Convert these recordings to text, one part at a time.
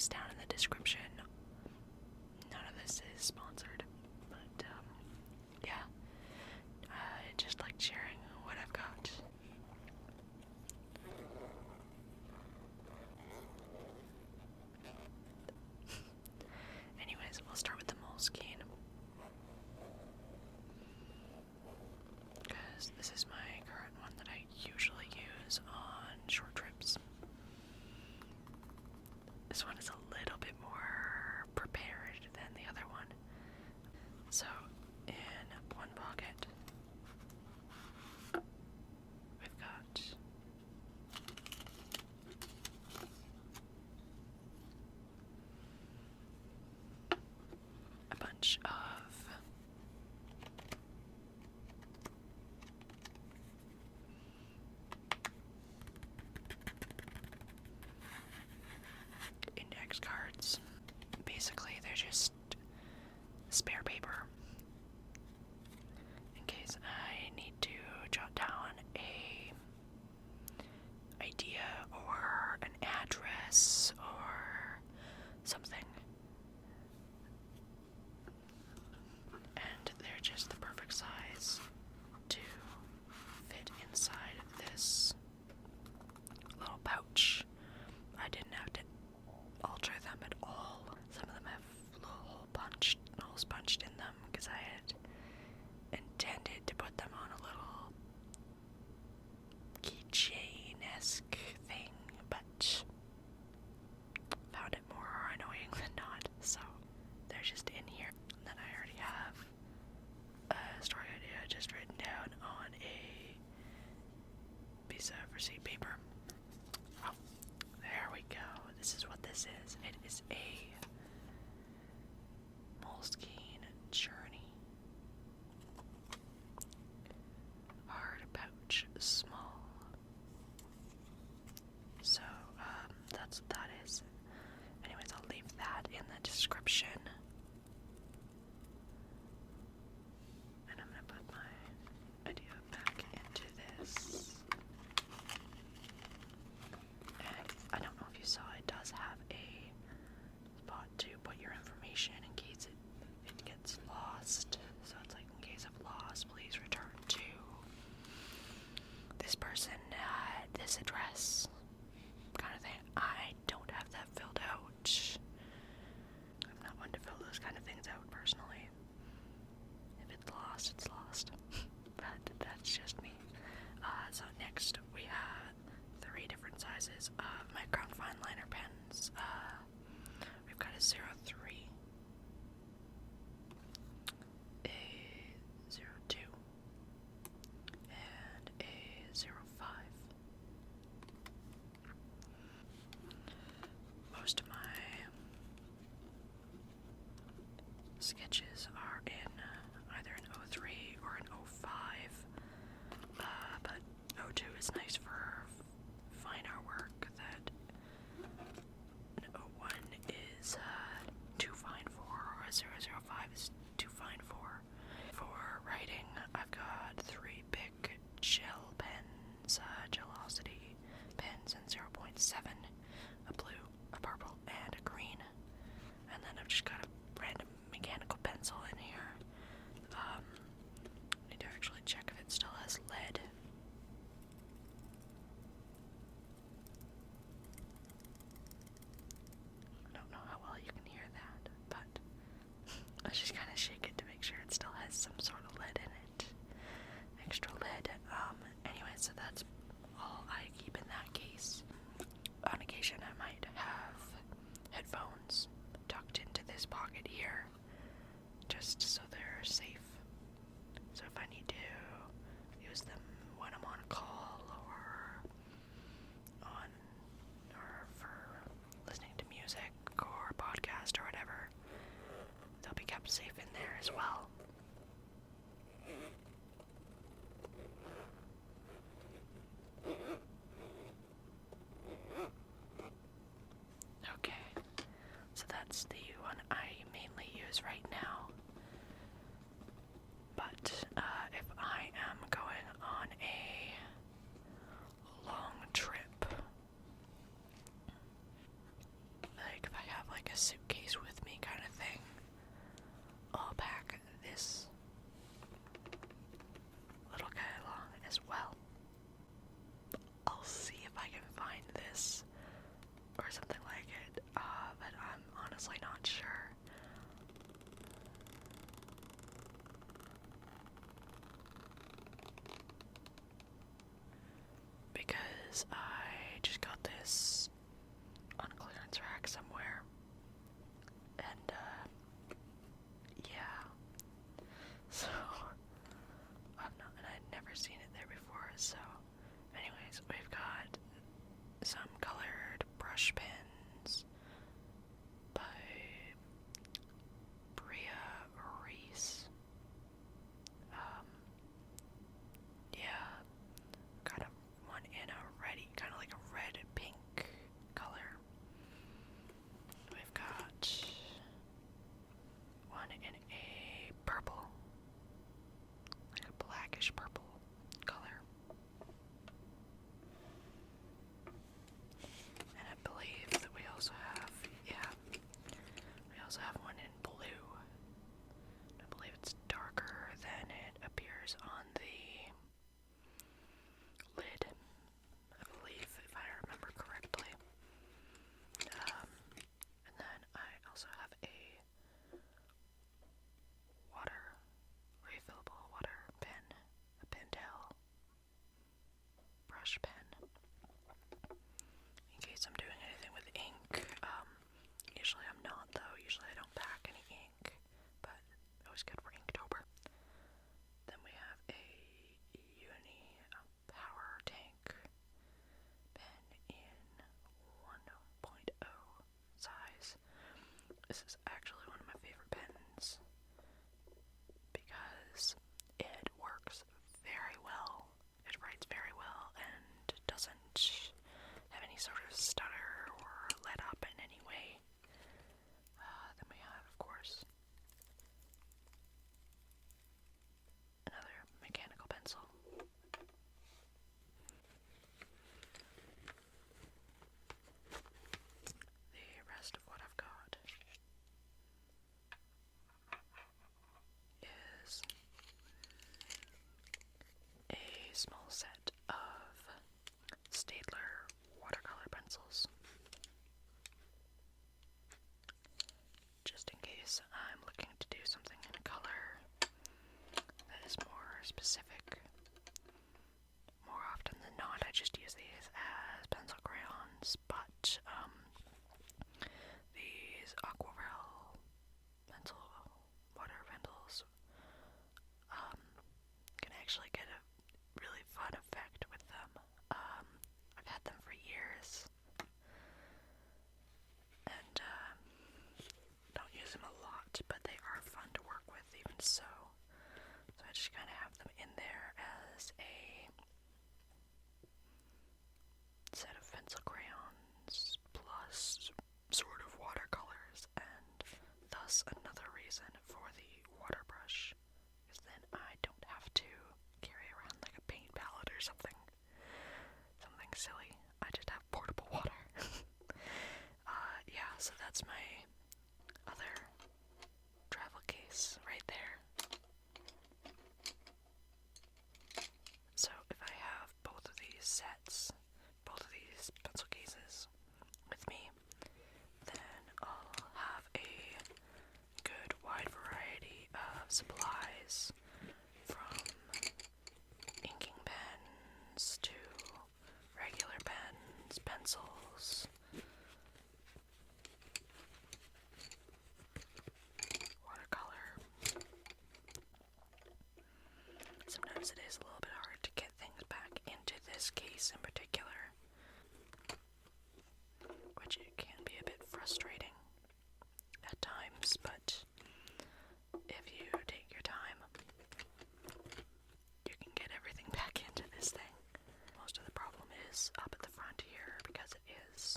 links down in the description. None of this is sponsored, but yeah, I just like sharing what I've got. Anyways, we'll start with the Moleskine, because this is my current one that I usually use on short trips. This one is a little bit more prepared than the other one. So, in one pocket, we've got a bunch of index cards. Basically, they're just spare paper in case I need to jot down a idea or an address or something. And they're just the perfect size to fit inside this little pouch. I didn't have to alter them at all. Some of them have holes punched in them because I had intended to put them on a little keychain-esque thing, but found it more annoying than not, so they're just in here. And then I already have a story idea just written down on a piece of receipt paper. Oh, there we go. This is what this is. It is a Moleskine Journey. Hard pouch, small. So, that's what that is. Anyways, I'll leave that in the description. And I'm gonna put my idea back into this. And I don't know if you saw, it does have a spot to put your information in case it gets lost. So it's like, in case of loss, please return to this person at this address, kind of thing. I don't have that filled out. I'm not one to fill those kind of things out personally. If it's lost, it's lost. But that's just me. So next we have 3 different sizes of my Crown Fine Liner pens. We've got a 03, a 02, and a 05. Most of my sketches are in either an 03 or an 05, but 02 is nice for fine artwork that an 01 is too fine for, or a 005 is too fine for. For writing, I've got 3 big gel pens, Gelosity pens, and 0.7, a blue, a purple, and a green. And then I've just got a random mechanical pencil in here. Need to actually check if it still has lead. I don't know how well you can hear that, but I just kind of shake it to make sure it still has some sort of lead in it. Extra lead. Anyway, so that's all I keep in that case. On occasion, I might have headphones tucked into this pocket here, just so they're safe. So if I need to use them when I'm on a call or for listening to music or podcast or whatever, they'll be kept safe in there as well. Okay, so that's the one I mainly use right now. But if I am going on because I just got this on clearance rack somewhere, and yeah, so and I'd never seen it there before. So anyways, we've got some colored brush pens by Bria Reese. Yeah, got one in a kind of like a red pink color. We've got one in a purple, like a blackish purple color. And I believe that we also have, one in blue. I believe it's darker than it appears on the lid, I believe, if I remember correctly. And then I also have a refillable water pen, a Pentel brush pen, in case I'm doing anything with ink. Usually I'm not, though. Usually I don't pack any ink, but always good for Inktober. Then we have a Uni Power Tank pen in 1.0 size. This is actually one of my favorite pens because it works very well. It writes very well and doesn't have any sort of stutter or let up in any way. Then we have, of course, another mechanical pencil. The rest of what I've got is a small set of Staedtler watercolor pencils, just in case I'm looking to do something in color that is more specific. More often than not, I just use these as pencil crayons, but these Aquarel pencil water pencils can actually get a really fun effect with them. I've had them for years, and don't use them a lot, but they are fun to work with even so. So I just kind of have them in there as a set of pencil crayons plus sort of watercolors, and thus another reason for the water brush, because then I don't have to carry around like a paint palette or something silly. I just have portable water. Yeah, so that's my other travel case right there. So if I have both of these sets, both of these pencil cases with me, then I'll have a good wide variety of supplies, from inking pens to regular pens, pencils, watercolor. Sometimes it is a little bit hard to get things back into this case in particular, which it can be a bit frustrating at times, but if you take your time, you can get everything back into this thing. Most of the problem is up at the front here because it is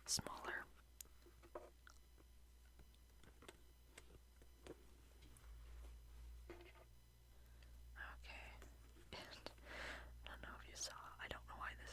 smaller. Okay, and I don't know if you saw, I don't know why this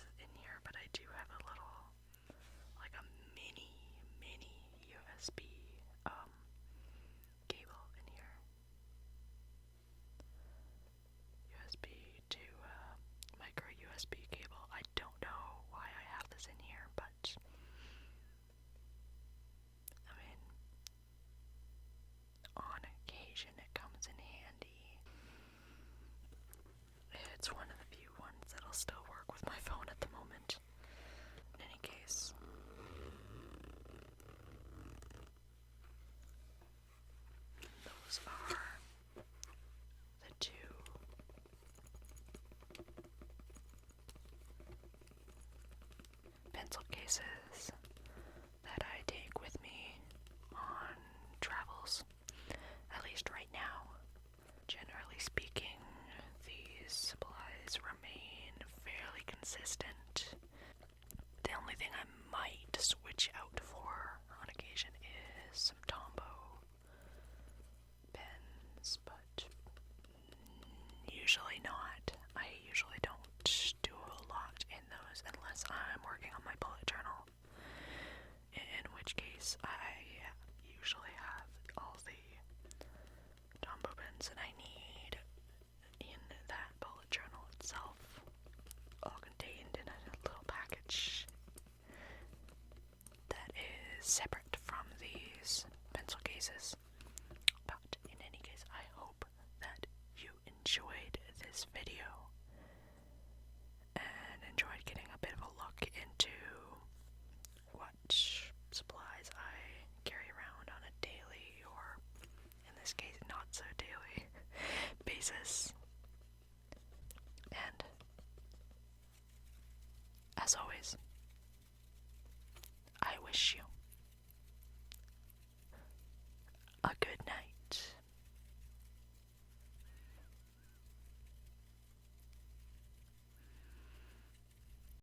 cases that I take with me on travels, at least right now. Generally speaking, these supplies remain fairly consistent. The only thing I might switch out for on occasion is some Tombow pens, but usually not. I usually don't do a lot in those unless I'm working on my bullet journal, in which case I usually have all the Tombow pens that I need in that bullet journal itself, all contained in a little package that is separate from these pencil cases. But in any case, I hope that you enjoyed this video and enjoyed getting a bit of a look into what supplies I carry around on a daily, or in this case, not so daily basis. And as always, I wish you